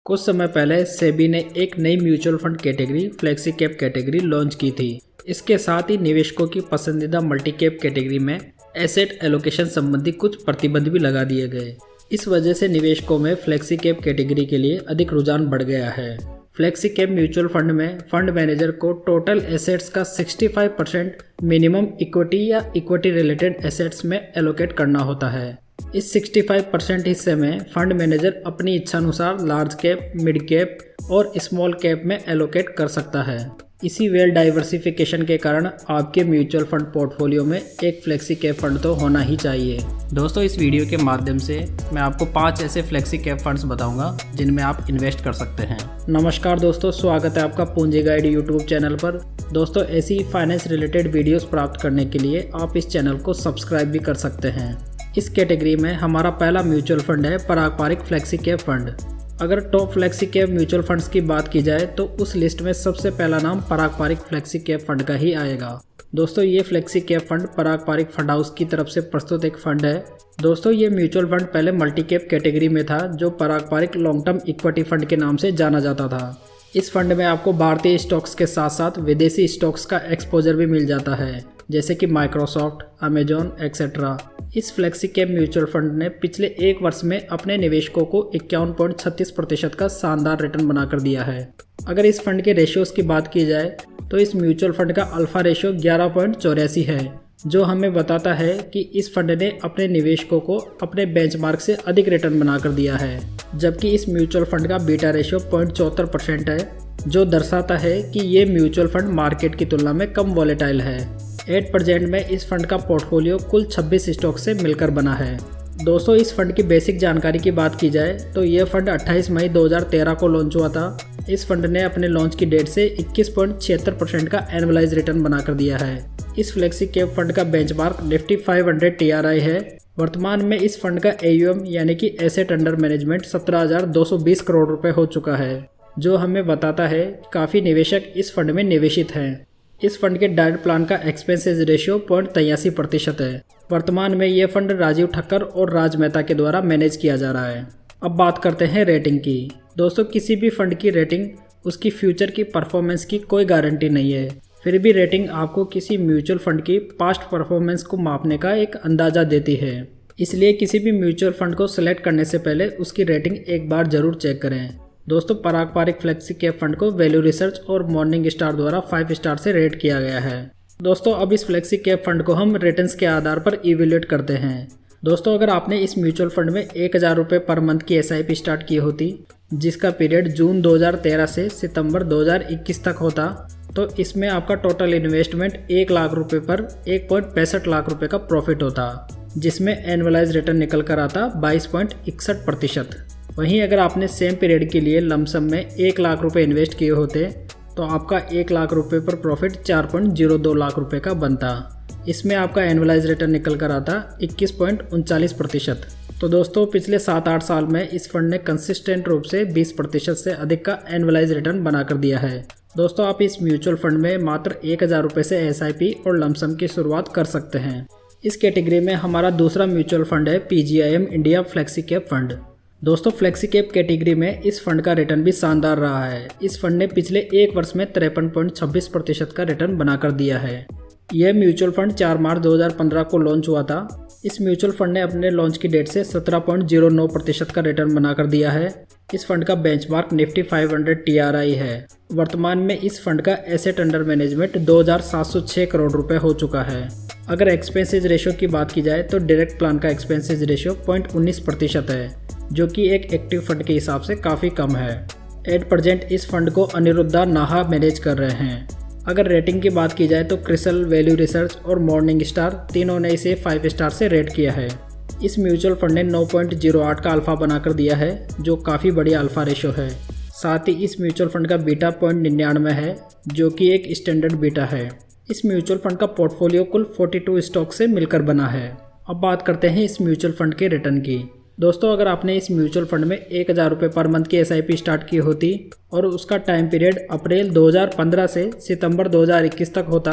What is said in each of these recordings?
कुछ समय पहले सेबी ने एक नई mutual fund category flexi cap category launch की थी। इसके साथ ही निवेशकों की पसंदीदा मल्टी कैप कैटेगरी में एसेट एलोकेशन संबंधी कुछ प्रतिबंध भी लगा दिए गए। इस वजह से निवेशकों में फ्लेक्सी कैप कैटेगरी के लिए अधिक रुझान बढ़ गया है। फ्लेक्सी कैप म्यूचुअल फंड में फंड मैनेजर को टोटल एसेट्स का 65% मिनिमम इक्विटी या इक्विटी रिलेटेड एसेट्स में एलोकेट करना होता है। इस 65% हिस्से में फंड मैनेजर अपनी इच्छानुसार लार्ज कैप, मिड कैप और स्मॉल कैप में एलोकेट कर सकता है। इसी वेल डाइवर्सिफिकेशन के कारण आपके म्यूचुअल फंड पोर्टफोलियो में एक फ्लेक्सी कैप फंड तो होना ही चाहिए। दोस्तों, इस वीडियो के माध्यम से मैं आपको 5 ऐसे फ्लेक्सी कैप फंड्स बताऊंगा जिनमें आप इन्वेस्ट कर सकते हैं। नमस्कार दोस्तों, स्वागत है आपका पूंजी गाइड यूट्यूब चैनल पर। दोस्तों, ऐसी फाइनेंस रिलेटेड वीडियोस प्राप्त करने के लिए आप इस चैनल को सब्सक्राइब भी कर सकते हैं। इस कैटेगरी में हमारा पहला म्यूचुअल फंड है पारंपरिक फ्लेक्सी कैप फंड। अगर top flexi cap mutual funds की बात की जाए तो उस लिस्ट में सबसे पहला नाम पारंपरिक फ्लेक्सी कैप फंड का ही आएगा। दोस्तों, ये फ्लेक्सी कैप फंड पारंपरिक फंड हाउस की तरफ से प्रस्तुत एक फंड है। दोस्तों, ये म्यूचुअल फंड पहले मल्टी कैप कैटेगरी में था, जो पारंपरिक लॉन्ग टर्म इक्विटी फंड के नाम से जाना जाता था। इस फंड में आपको भारतीय स्टॉक्स के साथ साथ विदेशी स्टॉक्स का एक्सपोजर भी मिल जाता है, जैसे कि माइक्रोसॉफ्ट, अमेजॉन एक्सेट्रा। इस फ्लेक्सी कैप म्यूचुअल फंड ने पिछले एक वर्ष में अपने निवेशकों को 51.36% का शानदार रिटर्न बनाकर दिया है। अगर इस फंड के रेशियोज की बात की जाए तो इस म्यूचुअल फंड का अल्फा रेशियो 11.84 है, जो हमें बताता है कि इस फंड ने अपने निवेशकों को अपने बेंचमार्क से अधिक रिटर्न बनाकर दिया है। जबकि इस म्यूचुअल फंड का बीटा रेशियो 0.74% है, जो दर्शाता है कि ये म्यूचुअल फंड मार्केट की तुलना में कम वॉलेटाइल है। 8% में इस फंड का पोर्टफोलियो कुल 26 स्टॉक से मिलकर बना है। दोस्तों, इस फंड की बेसिक जानकारी की बात की जाए तो यह फंड 28 मई 2013 को लॉन्च हुआ था। इस फंड ने अपने लॉन्च की डेट से 21.76% का एनुअलाइज रिटर्न बनाकर दिया है। इस फ्लेक्सी कैप फंड का बेंचमार्क निफ्टी 500 TRI है। वर्तमान में इस फंड का AUM यानी कि एसेट अंडर मैनेजमेंट 17,220 करोड़ रुपए हो चुका है, जो हमें बताता है काफ़ी निवेशक इस फंड में निवेशित हैं। इस फंड के डायरेक्ट प्लान का एक्सपेंसेस रेशियो 0.83% है। वर्तमान में यह फंड राजीव ठक्कर और राज मेहता के द्वारा मैनेज किया जा रहा है। अब बात करते हैं रेटिंग की। दोस्तों, किसी भी फंड की रेटिंग उसकी फ्यूचर की परफॉर्मेंस की कोई गारंटी नहीं है। फिर भी रेटिंग आपको किसी म्यूचुअल फंड की पास्ट परफॉर्मेंस को मापने का एक अंदाजा देती है। इसलिए किसी भी म्यूचुअल फंड को सिलेक्ट करने से पहले उसकी रेटिंग एक बार जरूर चेक करें। दोस्तों, पारंपरिक फ्लेक्सी कैप फंड को वैल्यू रिसर्च और मॉर्निंग स्टार द्वारा 5 स्टार से रेट किया गया है। दोस्तों, अब इस फ्लेक्सी कैप फंड को हम रिटर्न्स के आधार पर इवेल्युएट करते हैं। दोस्तों, अगर आपने इस म्यूचुअल फंड में 1,000 रुपये पर मंथ की SIP स्टार्ट की होती, जिसका पीरियड जून 2013 से सितंबर 2021 तक होता, तो इसमें आपका टोटल इन्वेस्टमेंट 1 लाख रुपये पर 1.65 लाख रुपये का प्रॉफिट होता, जिसमें एनुअलाइज रिटर्न निकल कर आता 22.61%। वहीं अगर आपने सेम पीरियड के लिए लमसम में 1 लाख रुपए इन्वेस्ट किए होते तो आपका 1 लाख रुपए पर प्रॉफिट 4.02 लाख रुपए का बनता। इसमें आपका एनुअलाइज रिटर्न निकल कर आता 21.39%। तो दोस्तों, पिछले 7-8 साल में इस फंड ने कंसिस्टेंट रूप से 20% से अधिक का एनुअलाइज रिटर्न बनाकर दिया है। दोस्तों, आप इस म्यूचुअल फंड में मात्र 1,000 रुपये से SIP और लमसम की शुरुआत कर सकते हैं। इस कैटेगरी में हमारा दूसरा म्यूचुअल फंड है PGIM India flexi cap fund. दोस्तों, फ्लेक्सी कैप कैटेगरी में इस फंड का रिटर्न भी शानदार रहा है। इस फंड ने पिछले एक वर्ष में 53.26% का रिटर्न बनाकर दिया है। यह म्यूचुअल फंड 4 मार्च 2015 को लॉन्च हुआ था। इस म्यूचुअल फंड ने अपने लॉन्च की डेट से 17.09% का रिटर्न बनाकर दिया है। इस फंड का बेंचमार्क निफ्टी 500 TRI है। वर्तमान में इस फंड का एसेट अंडर मैनेजमेंट 2,706 करोड़ रुपए हो चुका है। अगर एक्सपेंसेज रेशियो की बात की जाए तो डायरेक्ट प्लान का एक्सपेंसेज रेशियो 0.19% है, जो कि एक एक्टिव फंड के हिसाब से काफ़ी कम है। 8% इस फंड को अनिरुद्धा नाहा मैनेज कर रहे हैं। अगर रेटिंग की बात की जाए तो क्रिसल, वैल्यू रिसर्च और मॉर्निंग स्टार तीनों ने इसे 5 स्टार से रेट किया है। इस म्यूचुअल फंड ने 9.08 का अल्फा बनाकर दिया है, जो काफ़ी बड़ी अल्फा रेशियो है। साथ ही इस म्यूचुअल फंड का बीटा 0.99 है, जो कि एक स्टैंडर्ड बीटा है। इस म्यूचुअल फंड का पोर्टफोलियो कुल 42 स्टॉक से मिलकर बना है। अब बात करते हैं इस म्यूचुअल फंड के रिटर्न की। दोस्तों, अगर आपने इस म्यूचुअल फंड में 1,000 रुपये पर मंथ की SIP स्टार्ट की होती और उसका टाइम पीरियड अप्रैल 2015 से सितंबर 2021 तक होता,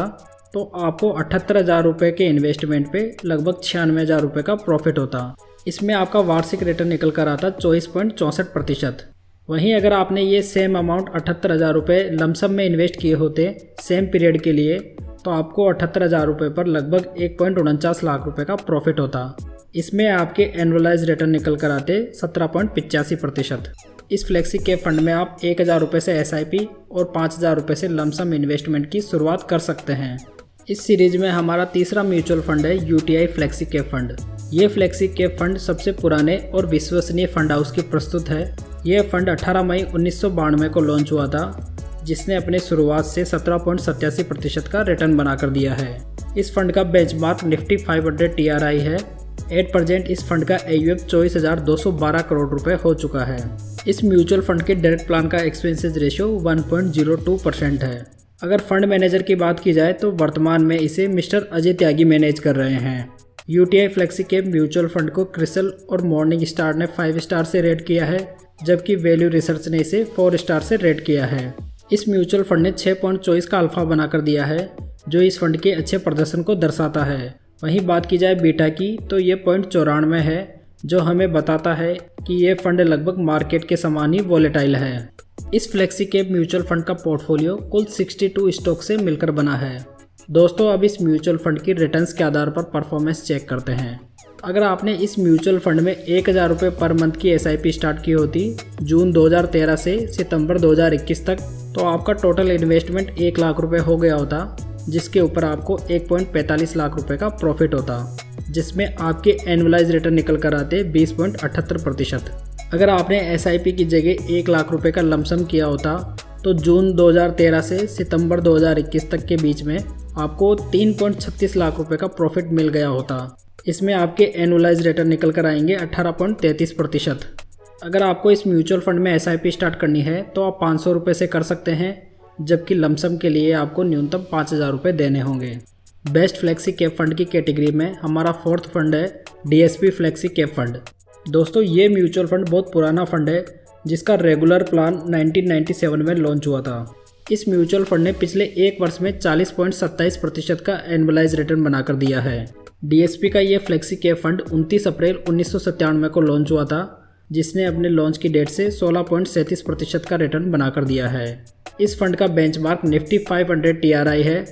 तो आपको 78,000 रुपये के इन्वेस्टमेंट पे लगभग 96,000 रुपये का प्रॉफिट होता। इसमें आपका वार्षिक रिटर्न निकल कर आता 24.64%। वहीं अगर आपने ये सेम अमाउंट 78,000 रुपये लमसम में इन्वेस्ट किए होते सेम पीरियड के लिए, तो आपको 78,000 रुपये पर लगभग 1.49 लाख रुपये का प्रॉफिट होता। इसमें आपके एनुअलाइज रिटर्न निकल कर आते 17.85%। इस फ्लेक्सी कैप फंड में आप 1,000 रुपये से SIP और 5,000 रुपये से लमसम इन्वेस्टमेंट की शुरुआत कर सकते हैं। इस सीरीज में हमारा तीसरा म्यूचुअल फंड है UTI फ्लेक्सी कैप फंड। ये फ्लेक्सी कैप फंड सबसे पुराने और विश्वसनीय फंड हाउस की प्रस्तुत है। यह फंड 18 मई 1992 को लॉन्च हुआ था, जिसने अपने शुरुआत से 17.87% का रिटर्न बनाकर दिया है। इस फंड का बेंचमार्क निफ्टी 500 TRI है। एट प्रेजेंट इस फंड का AUM 24,212 करोड़ रुपए हो चुका है। इस म्यूचुअल फंड के डायरेक्ट प्लान का एक्सपेंसेस रेशियो 1.02% है। अगर फंड मैनेजर की बात की जाए तो वर्तमान में इसे मिस्टर अजय त्यागी मैनेज कर रहे हैं। UTI flexi cap mutual fund को क्रिसल और मॉर्निंग स्टार ने 5 स्टार से रेट किया है, जबकि वैल्यू रिसर्च ने इसे 4 स्टार से रेट किया है। इस म्यूचुअल फंड ने 6.24 का अल्फा बनाकर दिया है, जो इस फंड के अच्छे प्रदर्शन को दर्शाता है। वहीं बात की जाए बीटा की तो ये 0.94 है, जो हमें बताता है कि ये फंड लगभग मार्केट के समान ही वॉलेटाइल है। इस फ्लेक्सी कैप म्यूचुअल फंड का पोर्टफोलियो कुल 62 स्टॉक से मिलकर बना है। दोस्तों, अब इस म्यूचुअल फंड की रिटर्न्स के आधार पर परफॉर्मेंस चेक करते हैं। अगर आपने इस म्यूचुअल फंड में 1,000 रुपये पर मंथ की SIP स्टार्ट की होती जून 2013 से सितंबर 2021 तक, तो आपका टोटल इन्वेस्टमेंट 1 लाख रुपये हो गया होता, जिसके ऊपर आपको 1.45 लाख रुपए का प्रॉफिट होता, जिसमें आपके एनुअलाइज रिटर्न निकल कर आते 20.78%। अगर आपने SIP की जगह 1 लाख रुपए का लमसम किया होता तो जून 2013 से सितंबर 2021 तक के बीच में आपको 3.36 लाख रुपए का प्रॉफिट मिल गया होता। इसमें आपके एनुअलाइज रिटर्न निकल कर आएंगे 18.33%। अगर आपको इस म्यूचुअल फंड में SIP स्टार्ट करनी है तो आप 500 रुपये से कर सकते हैं, जबकि लमसम के लिए आपको न्यूनतम 5,000 रुपये देने होंगे। बेस्ट फ्लेक्सी कैप फंड की कैटेगरी में हमारा 4th फंड है DSP फ्लेक्सी कैप फंड। दोस्तों, ये म्यूचुअल फंड बहुत पुराना फंड है, जिसका रेगुलर प्लान 1997 में लॉन्च हुआ था। इस म्यूचुअल फंड ने पिछले 1 वर्ष में 40.27% का एनुअलाइज रिटर्न बनाकर दिया है। DSP का ये फ्लेक्सी कैप फंड 29 अप्रैल 1997 को लॉन्च हुआ था, जिसने अपने लॉन्च की डेट से 16.37% का रिटर्न बनाकर दिया है। इस फंड का बेंचमार्क निफ्टी 500 TRI है।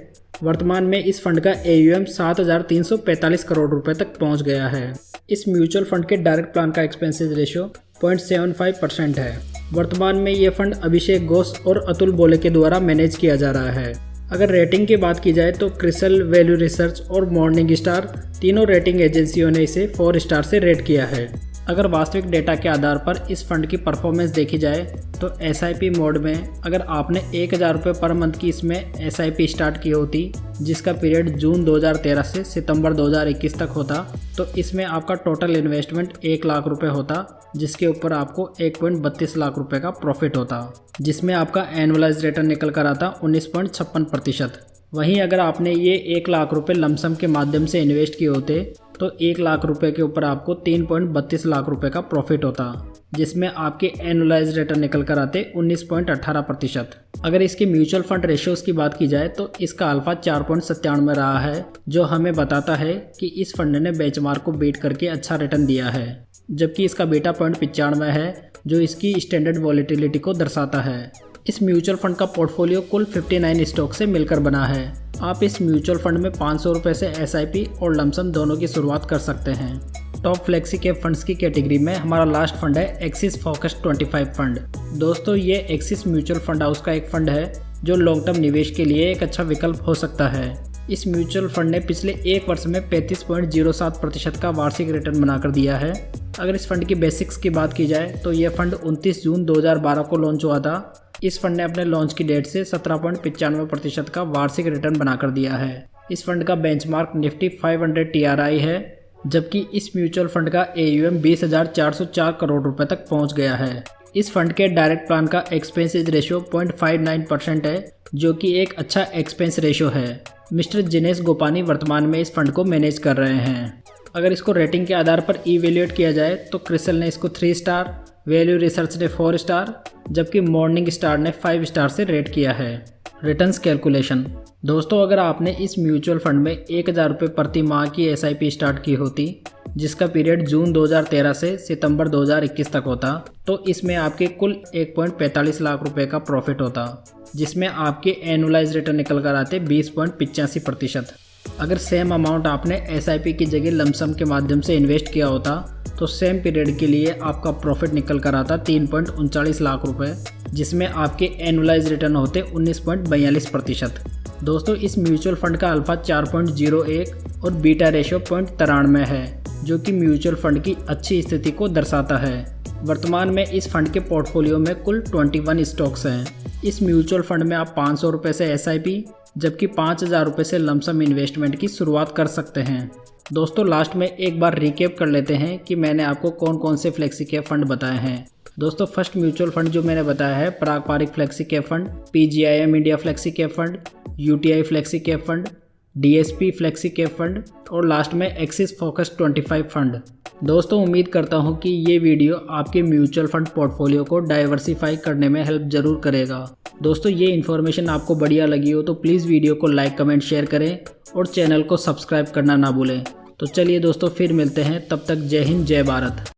वर्तमान में इस फंड का AUM 7,345 करोड़ रुपए तक पहुंच गया है। इस म्यूचुअल फंड के डायरेक्ट प्लान का एक्सपेंसेस रेशियो 0.75% है। वर्तमान में ये फंड अभिषेक घोष और अतुल बोले के द्वारा मैनेज किया जा रहा है। अगर रेटिंग की बात की जाए तो क्रिसल, वैल्यू रिसर्च और मॉर्निंग स्टार तीनों रेटिंग एजेंसियों ने इसे 4 स्टार से रेट किया है। अगर वास्तविक डेटा के आधार पर इस फंड की परफॉर्मेंस देखी जाए तो SIP मोड में अगर आपने 1,000 रुपये पर मंथ की इसमें SIP स्टार्ट की होती, जिसका पीरियड जून 2013 से सितंबर 2021 तक होता, तो इसमें आपका टोटल इन्वेस्टमेंट 1 लाख रुपये होता, जिसके ऊपर आपको 1.32 लाख रुपये का प्रॉफिट होता, जिसमें आपका एनुअलाइज रिटर्न निकल कर आता 19.56%। वहीं अगर आपने ये 1 लाख रुपये लमसम के माध्यम से इन्वेस्ट किए होते तो 1 लाख रुपए के ऊपर आपको 3.32 लाख रुपए का प्रॉफिट होता, जिसमें आपके एनुअलाइज रिटर्न निकल कर आते 19.18%। अगर इसके म्यूचुअल फंड रेशियोज की बात की जाए तो इसका अल्फा 4.97 रहा है, जो हमें बताता है कि इस फंड ने बेंचमार्क को बीट करके अच्छा रिटर्न दिया है, जबकि इसका बीटा 0.95 है, जो इसकी स्टैंडर्ड वॉलेटिलिटी को दर्शाता है। इस म्यूचुअल फंड का पोर्टफोलियो कुल 59 स्टॉक से मिलकर बना है। आप इस म्यूचुअल फंड में 500 रुपये से SIP और लमसम दोनों की शुरुआत कर सकते हैं। टॉप फ्लेक्सी कैप फंड्स की कैटेगरी में हमारा लास्ट फंड है एक्सिस फोकस 25 फंड। दोस्तों, ये एक्सिस म्यूचुअल फंड हाउस का एक फंड है जो लॉन्ग टर्म निवेश के लिए एक अच्छा विकल्प हो सकता है। इस म्यूचुअल फंड ने पिछले 1 वर्ष में 35.07% का वार्षिक रिटर्न बनाकर दिया है। अगर इस फंड की बेसिक्स की बात की जाए तो यह फंड 29 जून 2012 को लॉन्च हुआ था। इस फंड ने अपने लॉन्च की डेट से 17.95% का वार्षिक रिटर्न बनाकर दिया है। इस फंड का बेंचमार्क निफ्टी 500 TRI है, जबकि इस म्यूचुअल फंड का AUM 20,404 करोड़ रुपए तक पहुंच गया है। इस फंड के डायरेक्ट प्लान का एक्सपेंसेस रेशियो 0.59% है, जो कि एक अच्छा एक्सपेंस रेशियो है। मिस्टर जिनेश गोपानी वर्तमान में इस फंड को मैनेज कर रहे हैं। अगर इसको रेटिंग के आधार पर इवेल्यूएट किया जाए तो क्रिसल ने इसको 3 स्टार, वैल्यू रिसर्च ने 4 स्टार, जबकि मॉर्निंग स्टार ने 5 स्टार से रेट किया है। Returns calculation. दोस्तों अगर आपने इस म्यूचुअल फंड में 1000 रुपये प्रति माह की SIP स्टार्ट की होती, जिसका पीरियड जून 2013 से सितंबर 2021 तक होता, तो इसमें आपके कुल 1.45 लाख रुपए का प्रॉफिट होता, जिसमें आपके एनुअलाइज रिटर्न निकल कर आते 20.85%। अगर सेम अमाउंट आपने SIP की जगह लमसम के माध्यम से इन्वेस्ट किया होता तो सेम पीरियड के लिए आपका प्रॉफिट निकल कर आता 3.39 लाख रुपए, जिसमें आपके एनुअलाइज रिटर्न होते 19.42%। दोस्तों इस म्यूचुअल फंड का अल्फा 4.01 और बीटा रेशियो 0.93 है, जो कि म्यूचुअल फंड की अच्छी स्थिति को दर्शाता है। वर्तमान में इस फंड के पोर्टफोलियो में कुल 21 स्टॉक्स हैं। इस म्यूचुअल फंड में आप 500 रुपये से SIP जबकि 5000 रुपये से लमसम इन्वेस्टमेंट की शुरुआत कर सकते हैं। दोस्तों लास्ट में एक बार रिकैप कर लेते हैं कि मैंने आपको कौन कौन से फ्लेक्सी कैप फंड बताए हैं। दोस्तों फर्स्ट म्यूचुअल फंड जो मैंने बताया है पारंपरिक flexi cap fund, PGIM India flexi cap fund, UTI flexi cap fund, DSP flexi cap fund और लास्ट में एक्सिस फोकस 25 फंड। दोस्तों उम्मीद करता हूं कि ये वीडियो आपके म्यूचुअल फंड पोर्टफोलियो को डाइवर्सिफाई करने में हेल्प जरूर करेगा। दोस्तों ये इन्फॉर्मेशन आपको बढ़िया लगी हो तो प्लीज़ वीडियो को लाइक कमेंट शेयर करें और चैनल को सब्सक्राइब करना ना भूलें। तो चलिए दोस्तों फिर मिलते हैं, तब तक जय हिंद जय भारत।